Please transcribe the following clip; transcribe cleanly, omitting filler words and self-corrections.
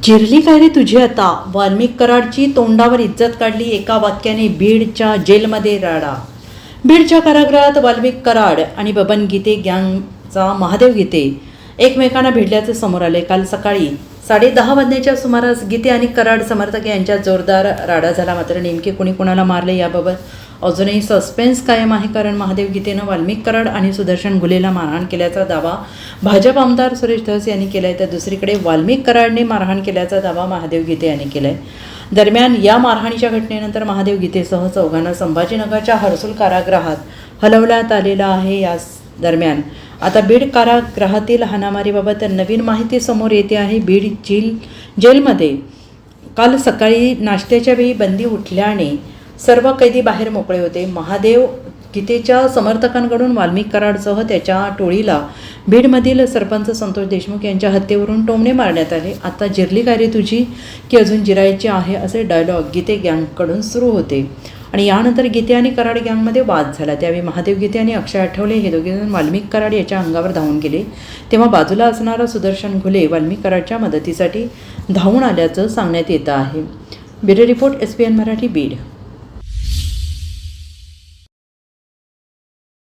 जिरली काय रे तुझी आता? वाल्मिक कराडची तोंडावर इज्जत काढली एका वाक्याने. बीडच्या जेलमध्ये राडा. बीडच्या कारागृहात वाल्मिक कराड आणि बबन गीते गँगचा महादेव गीते एकमेकांना भिडल्याचे समोर आले. काल सकाळी 10:30 वाजण्याच्या सुमारास गीते आणि कराड समर्थक यांच्यात जोरदार राडा झाला. मात्र नेमके कोणी कोणाला मारले याबाबत अजूनही सस्पेन्स कायम आहे. कारण महादेव गीतेनं वाल्मिक कराड आणि सुदर्शन घुलेला मारहाण केल्याचा दावा भाजप आमदार सुरेश धस यांनी केला आहे, तर दुसरीकडे वाल्मिक कराडने मारहाण केल्याचा दावा महादेव गीते यांनी केला आहे. दरम्यान या मारहाणीच्या घटनेनंतर महादेव गीतेसह चौघांना संभाजीनगरच्या हर्सुल कारागृहात हलवण्यात आलेलं आहे. या दरम्यान आता बीड कारागृहातील हाणामारीबाबत नवीन माहिती समोर येते आहे. बीड जेलमध्ये काल सकाळी नाश्त्याच्या वेळी बंदी उठल्याने सर्व कैदी बाहेर मोकळे होते. महादेव गीतेच्या समर्थकांकडून वाल्मिक कराडसह त्याच्या टोळीला बीडमधील सरपंच संतोष देशमुख यांच्या हत्येवरून टोमणे मारण्यात आले. आता जिरली काय रे तुझी की अजून जिरायची आहे, असे डायलॉग गीते गँगकडून सुरू होते. आणि यानंतर गीते आणि कराड गँगमध्ये वाद झाला. त्यावेळी महादेव गीते आणि अक्षय आठवले हे दोघेजण वाल्मिक कराड याच्या अंगावर धावून गेले. तेव्हा बाजूला असणारा सुदर्शन घुले वाल्मिक कराडच्या मदतीसाठी धावून आल्याचं सांगण्यात येतं आहे. Bureau report SBN Marathi Beed.